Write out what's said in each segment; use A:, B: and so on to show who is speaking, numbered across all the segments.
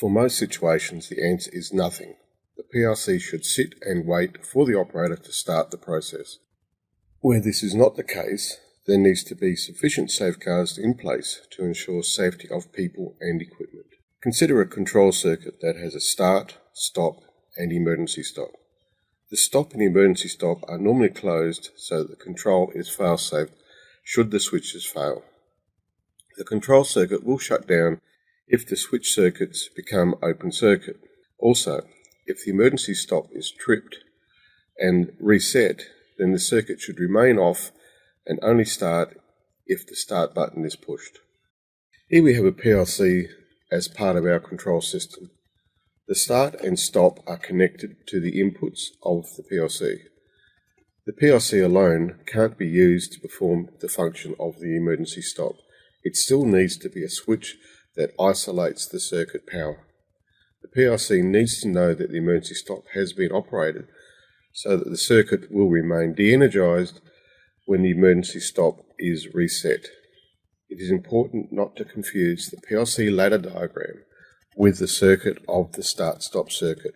A: For most situations, the answer is nothing. The PLC should sit and wait for the operator to start the process. Where this is not the case, there needs to be sufficient safeguards in place to ensure safety of people and equipment. Consider a control circuit that has a start, stop, and emergency stop. The stop and emergency stop are normally closed so that the control is fail-safe should the switches fail. The control circuit will shut down if the switch circuits become open circuit. Also, if the emergency stop is tripped and reset, then the circuit should remain off and only start if the start button is pushed. Here we have a PLC as part of our control system. The start and stop are connected to the inputs of the PLC. The PLC alone can't be used to perform the function of the emergency stop. It still needs to be a switch that isolates the circuit power. The PLC needs to know that the emergency stop has been operated so that the circuit will remain de-energized when the emergency stop is reset. It is important not to confuse the PLC ladder diagram with the circuit of the start-stop circuit.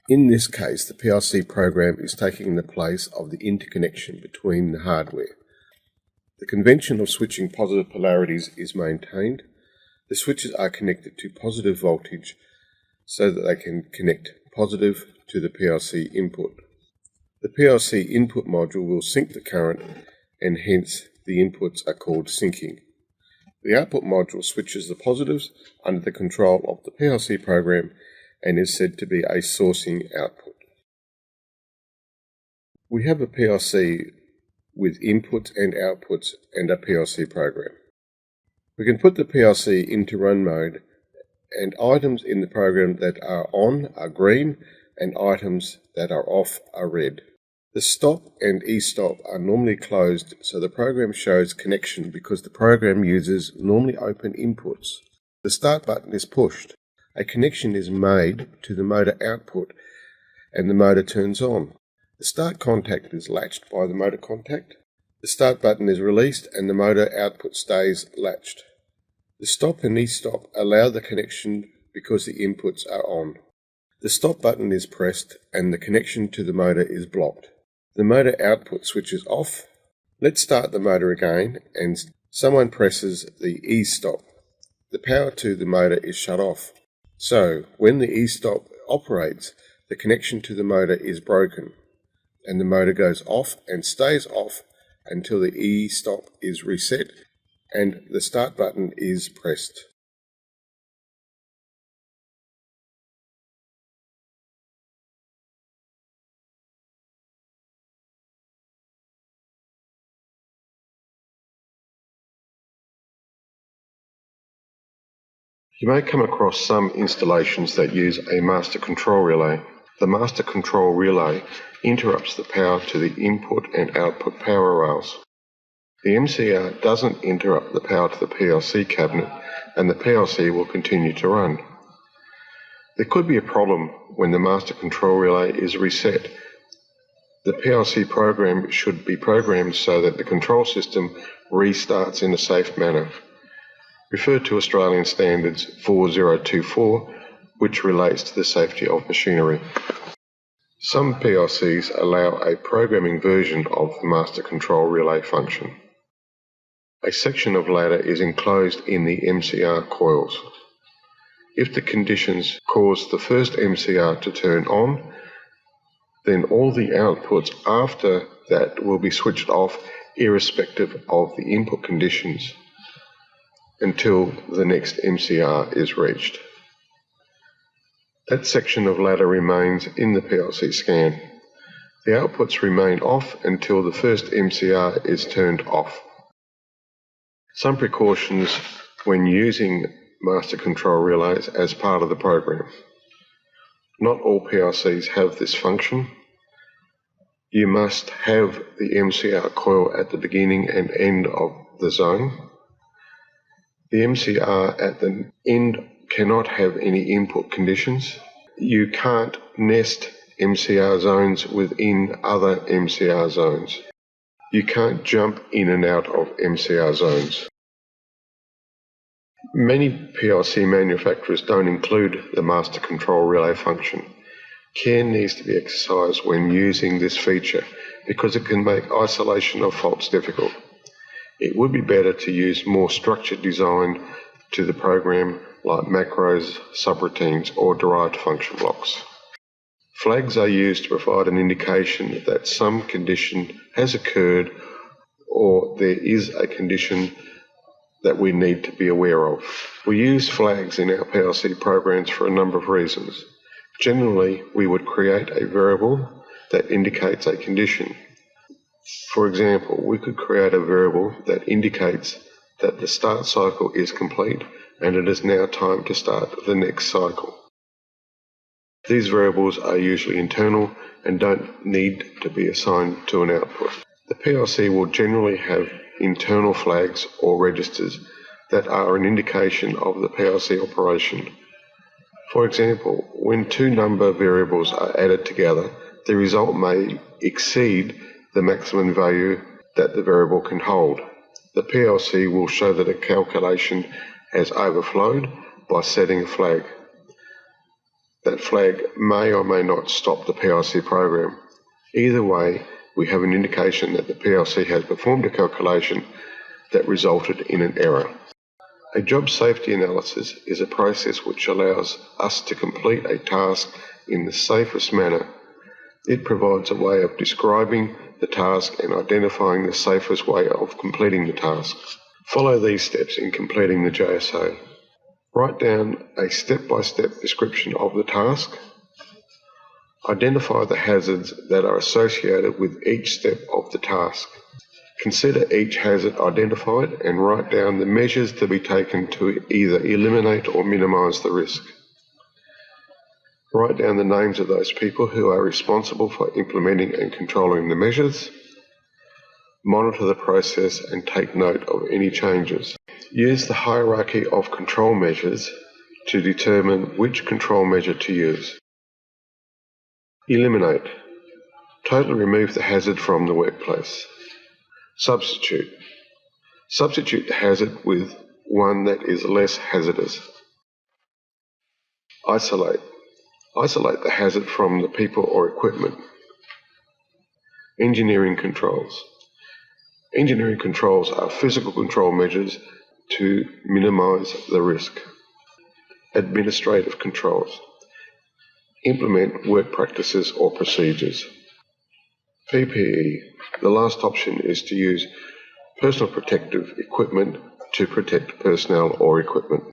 A: In this case, the PLC program is taking the place of the interconnection between the hardware. The convention of switching positive polarities is maintained. The switches are connected to positive voltage so that they can connect positive to the PLC input. The PLC input module will sync the current and hence the inputs are called syncing. The output module switches the positives under the control of the PLC program and is said to be a sourcing output. We have a PLC with inputs and outputs and a PLC program. We can put the PLC into run mode, and items in the program that are on are green and items that are off are red. The stop and e-stop are normally closed so the program shows connection because the program uses normally open inputs. The start button is pushed. A connection is made to the motor output and the motor turns on. The start contact is latched by the motor contact. The start button is released and the motor output stays latched. The stop and e-stop allow the connection because the inputs are on. The stop button is pressed and the connection to the motor is blocked. The motor output switches off. Let's start the motor again and someone presses the e-stop. The power to the motor is shut off. So when the e-stop operates, the connection to the motor is broken and the motor goes off and stays off until the e-stop is reset and the start button is pressed. You may come across some installations that use a master control relay. The master control relay interrupts the power to the input and output power rails. The MCR doesn't interrupt the power to the PLC cabinet and the PLC will continue to run. There could be a problem when the master control relay is reset. The PLC program should be programmed so that the control system restarts in a safe manner. Refer to Australian Standards 4024, which relates to the safety of machinery. Some PLCs allow a programming version of the master control relay function. A section of ladder is enclosed in the MCR coils. If the conditions cause the first MCR to turn on, then all the outputs after that will be switched off irrespective of the input conditions until the next MCR is reached. That section of ladder remains in the PLC scan. The outputs remain off until the first MCR is turned off. Some precautions when using master control relays as part of the program. Not all PLCs have this function. You must have the MCR coil at the beginning and end of the zone. The MCR at the end cannot have any input conditions. You can't nest MCR zones within other MCR zones. You can't jump in and out of MCR zones. Many PLC manufacturers don't include the master control relay function. Care needs to be exercised when using this feature because it can make isolation of faults difficult. It would be better to use more structured design to the program like macros, subroutines or derived function blocks. Flags are used to provide an indication that some condition has occurred or there is a condition that we need to be aware of. We use flags in our PLC programs for a number of reasons. Generally, we would create a variable that indicates a condition. For example, we could create a variable that indicates that the start cycle is complete and it is now time to start the next cycle. These variables are usually internal and don't need to be assigned to an output. The PLC will generally have internal flags or registers that are an indication of the PLC operation. For example, when two number variables are added together, the result may exceed the maximum value that the variable can hold. The PLC will show that a calculation has overflowed by setting a flag. That flag may or may not stop the PLC program. Either way, we have an indication that the PLC has performed a calculation that resulted in an error. A job safety analysis is a process which allows us to complete a task in the safest manner. It provides a way of describing the task and identifying the safest way of completing the task. Follow these steps in completing the JSA. Write down a step-by-step description of the task. Identify the hazards that are associated with each step of the task. Consider each hazard identified and write down the measures to be taken to either eliminate or minimize the risk. Write down the names of those people who are responsible for implementing and controlling the measures. Monitor the process and take note of any changes. Use the hierarchy of control measures to determine which control measure to use. Eliminate. Totally remove the hazard from the workplace. Substitute. Substitute the hazard with one that is less hazardous. Isolate. Isolate the hazard from the people or equipment. Engineering controls. Engineering controls are physical control measures to minimize the risk. Administrative controls. Implement work practices or procedures. PPE. The last option is to use personal protective equipment to protect personnel or equipment.